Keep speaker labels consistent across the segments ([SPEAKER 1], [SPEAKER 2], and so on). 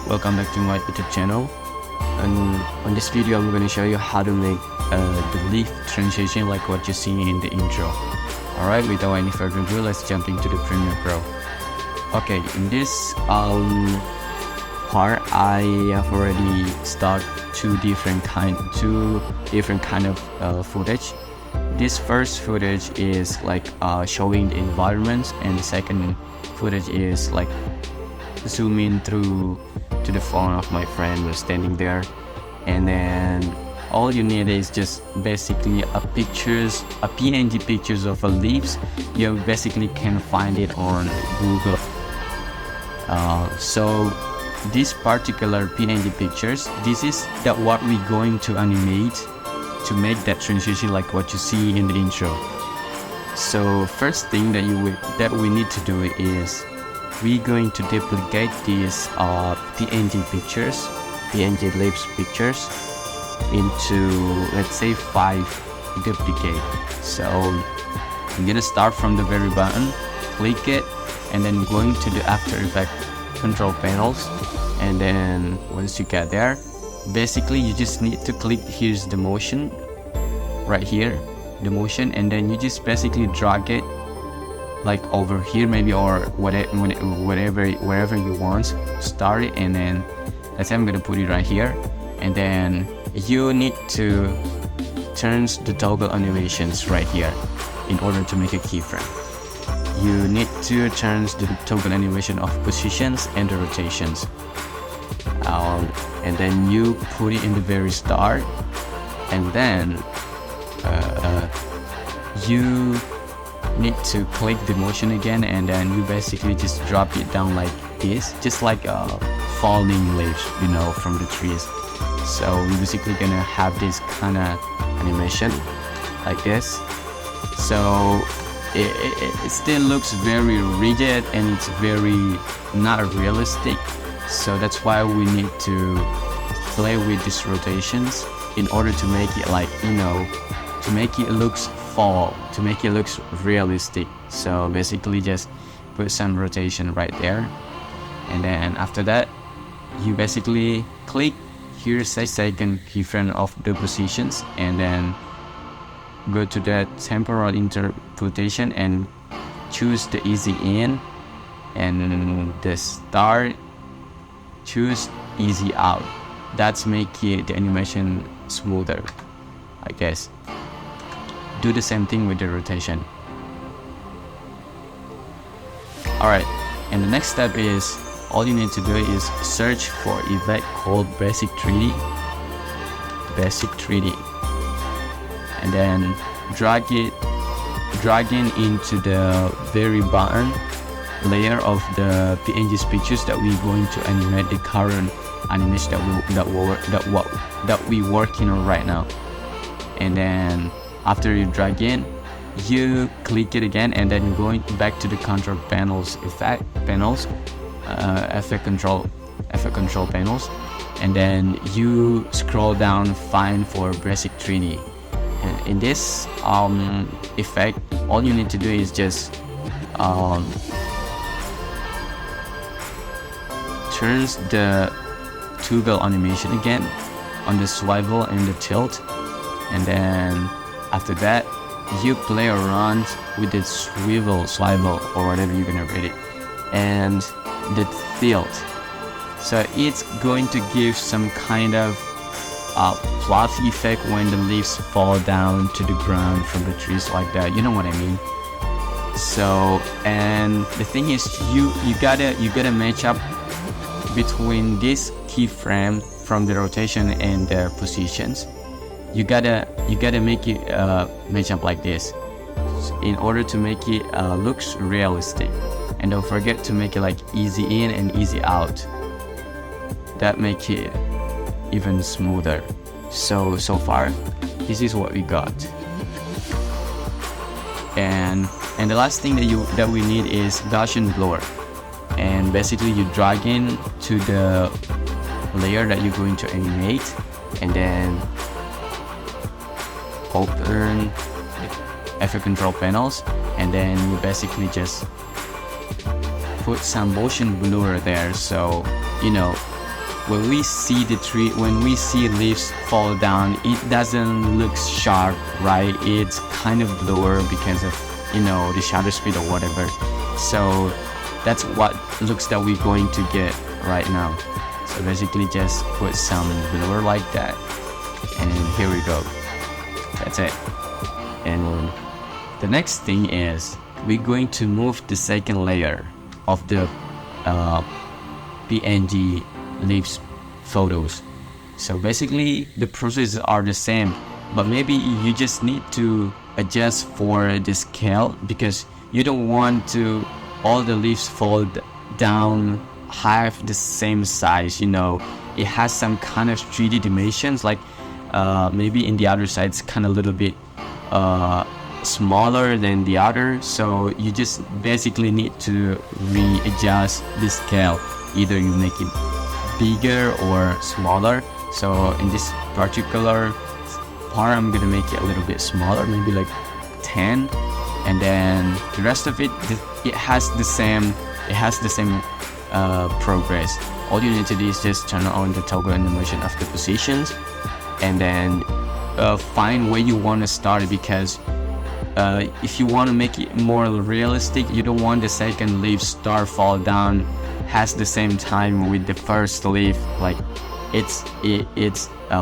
[SPEAKER 1] welcome back to my YouTube channel. And on this video I'm going to show you how to make the leaf transition like what you see in the intro. Alright, without any further ado, let's jump into the Premiere Pro. Okay, in this part I have already started two different kind of footage. This first footage is like showing the environment, and the second footage is like zoom in through to the phone of my friend who's standing there, and then all you need is just basically a PNG pictures of a leaves. You basically can find it on Google. So this particular PNG pictures, this is what we're going to animate to make that transition like what you see in the intro. So first thing that we need to do is we're going to duplicate these PNG leaves pictures into, let's say, 5 duplicate. So I'm gonna start from the very bottom, click it, and then going to the After Effects control panels, and then once you get there, basically you just need to click, here's the motion right here, the motion, and then you just basically drag it like over here maybe, or wherever you want, start it, and then let's say I'm gonna put it right here, and then you need to turn the toggle animations right here in order to make a keyframe. You need to turn the toggle animation of positions and the rotations, and then you put it in the very start, and then you need to click the motion again, and then you basically just drop it down like this, just like falling leaves, from the trees. So we're basically gonna have this kind of animation like this. So it still looks very rigid and it's very not realistic, so that's why we need to play with these rotations in order to make it like, to make it looks to make it looks realistic. So basically just put some rotation right there, and then after that you basically click, here's a second keyframe of the positions, and then go to the temporal interpolation and choose the easy in, and the start choose easy out. That's make it the animation smoother, I guess. Do the same thing with the rotation. Alright, and the next step is, all you need to do is search for effect called Basic 3D, and then drag in into the very bottom layer of the PNG pictures that we're going to animate the current animation that we working on right now. And then after you drag in, you click it again, and then going back to the control panels, effect control panels, and then you scroll down, find for Basic 3D. And in this effect, all you need to do is just turns the toggle animation again on the swivel and the tilt, and then after that you play around with the swivel, or whatever you're gonna read it, and the tilt. So it's going to give some kind of fluff effect when the leaves fall down to the ground from the trees like that, you know what I mean. So, and the thing is, you gotta match up between this keyframe from the rotation and the positions. You gotta make it match up like this in order to make it looks realistic. And don't forget to make it like easy in and easy out. That make it even smoother. So far this is what we got. And the last thing that we need is Gaussian blur. And basically you drag in to the layer that you're going to animate, and then open effect control panels, and then you basically just put some motion blur there, so when we see the tree, when we see leaves fall down, it doesn't look sharp, right? It's kind of blur because of, you know, the shutter speed or whatever. So that's what looks that we're going to get right now. So basically just put some blur like that, and here we go. That's it. And the next thing is we're going to move the second layer of the PNG leaves photos. So basically the processes are the same, but maybe you just need to adjust for the scale, because you don't want to all the leaves fall down have the same size. You know, it has some kind of 3D dimensions, like maybe in the other side it's kind of a little bit smaller than the other, so you just basically need to readjust the scale. Either you make it bigger or smaller. So in this particular part, I'm gonna make it a little bit smaller, maybe like 10, and then the rest of it, it has the same progress. All you need to do is just turn on the toggle animation of the positions, and then find where you want to start, because if you want to make it more realistic, you don't want the second leaf fall down has the same time with the first leaf, like it's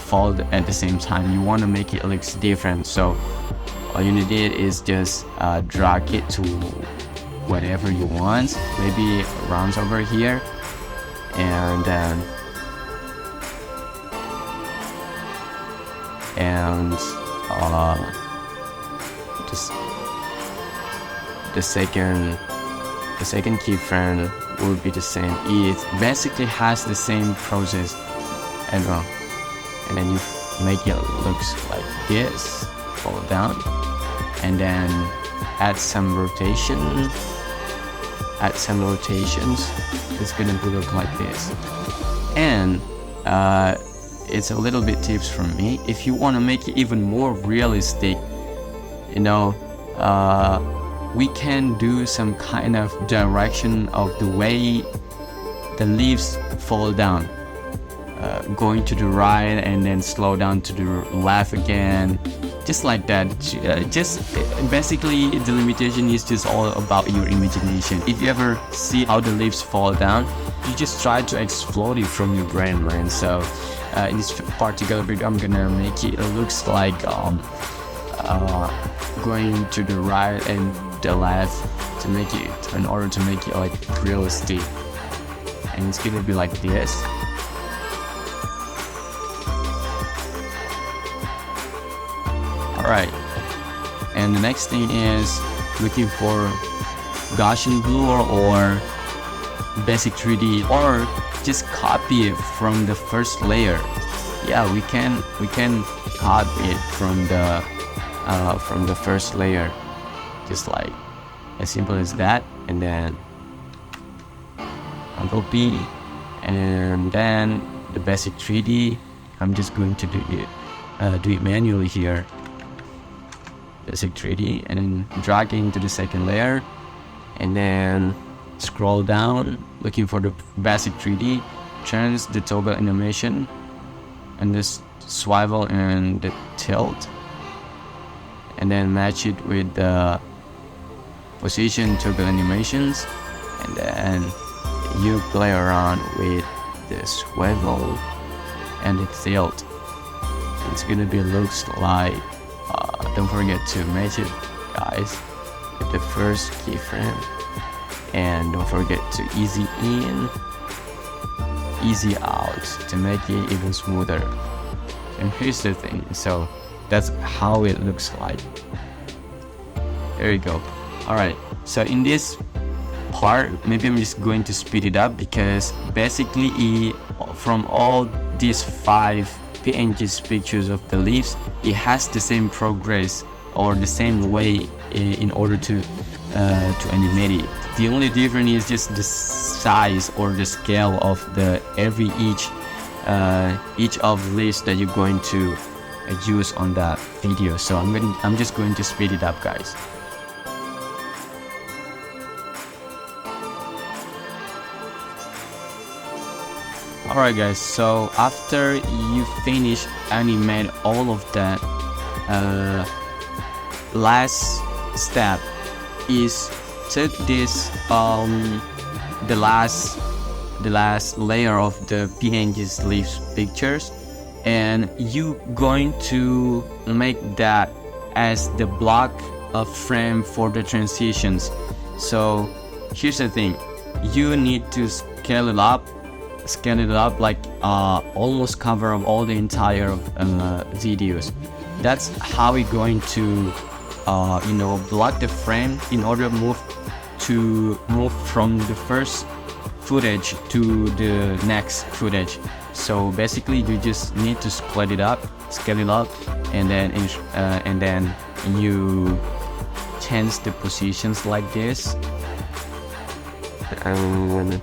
[SPEAKER 1] fall at the same time. You want to make it look different, so all you need is just drag it to whatever you want, maybe around over here, and then just the second keyframe will be the same. It basically has the same process as well, and then you make it looks like this, fall down, and then add some rotations. It's gonna look like this. And it's a little bit tips from me. If you want to make it even more realistic, you know, we can do some kind of direction of the way the leaves fall down, going to the right and then slow down to the left again, just like that. Just basically the limitation is just all about your imagination. If you ever see how the leaves fall down, you just try to explode it from your brain, man. So in this particular video, I'm gonna make it looks like going to the right and the left to make it, in order to make it like realistic, and it's gonna be like this. Alright, and the next thing is looking for Gaussian blur or basic 3D, or just copy it from the first layer. Yeah, we can copy it from the first layer, just like as simple as that, and then Control P, and then the basic 3D. I'm just going to do it manually here. Basic 3D, and then drag it into the second layer, and then scroll down looking for the basic 3D, turns the toggle animation and this swivel and the tilt, and then match it with the position toggle animations, and then you play around with the swivel and the tilt. It's gonna be looks like, don't forget to match it, guys, with the first keyframe, and don't forget to easy in, easy out to make it even smoother. And here's the thing, so that's how it looks like. There you go. Alright, so in this part, maybe I'm just going to speed it up, because basically from all these 5 PNG's pictures of the leaves, it has the same progress or the same way in order to animate it. The only difference is just the size or the scale of the each of the leaves that you're going to use on that video. So I'm just going to speed it up, guys. Alright guys, so after you finish animate all of that, last step is take this the last layer of the PNG leaves pictures, and you going to make that as the block of frame for the transitions. So here's the thing, you need to scale it up like almost cover up all the entire videos. That's how we're going to block the frame in order to move from the first footage to the next footage. So basically you just need to scale it up, and then you change the positions like this, and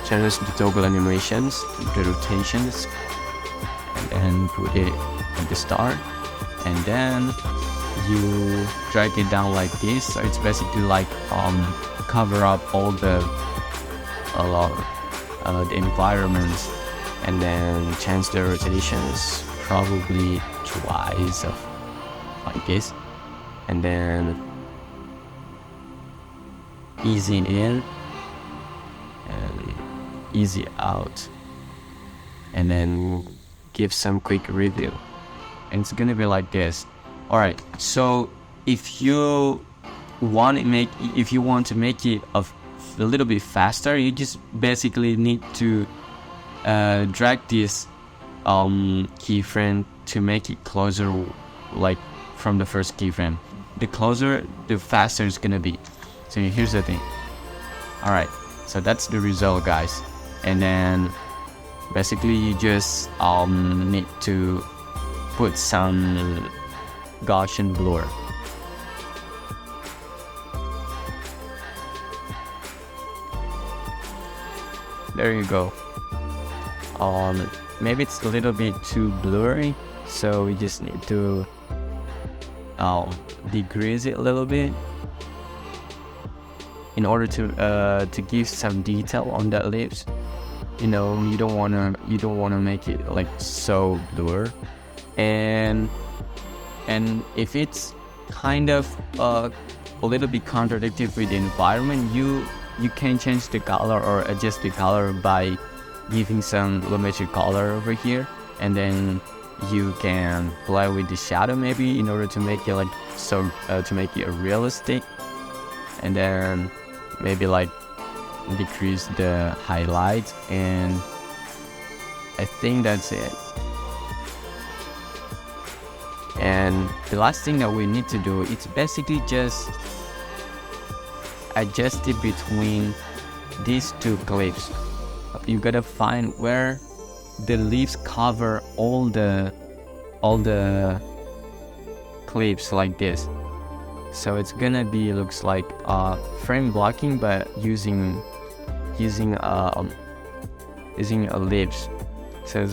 [SPEAKER 1] change the toggle animations, the rotations, and then put it at the start, and then you drag it down like this. So it's basically like cover up all the environments, and then change the rotations probably twice of like this, and then easy in and easy out, and then give some quick review, and it's gonna be like this. All right, so if you want to make it a little bit faster, you just basically need to drag this keyframe to make it closer, like from the first keyframe. The closer, the faster it's gonna be. So here's the thing. All right, so that's the result, guys. And then basically you just need to put some Gaussian blur. There you go. Maybe it's a little bit too blurry, so we just need to decrease it a little bit in order to give some detail on that lips. You know, you don't wanna make it like so blur, and if it's kind of a little bit contradictory with the environment, you can change the color or adjust the color by giving some lumetri color over here, and then you can play with the shadow maybe in order to make it like so to make it realistic, and then maybe like decrease the highlights, and I think that's it. And the last thing that we need to do, it's basically just adjust it between these two clips. You gotta find where the leaves cover all the clips like this. So it's gonna be looks like frame blocking, but using ellipse. So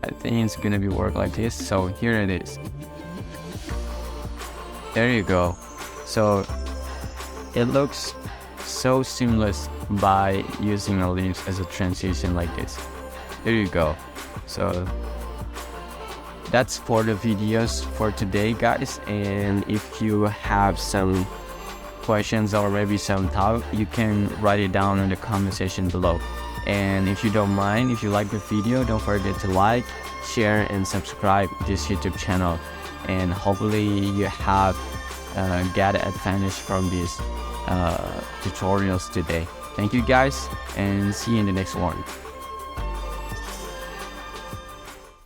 [SPEAKER 1] I think it's gonna be work like this. So here it is. There you go. So it looks so seamless by using ellipse as a transition like this. There you go. So that's for the videos for today, guys. And if you have some questions or maybe some thought, you can write it down in the comment section below. And if you don't mind, if you like the video, don't forget to like, share, and subscribe this YouTube channel. And hopefully you have get advantage from these tutorials today. Thank you guys, and see you in the next one.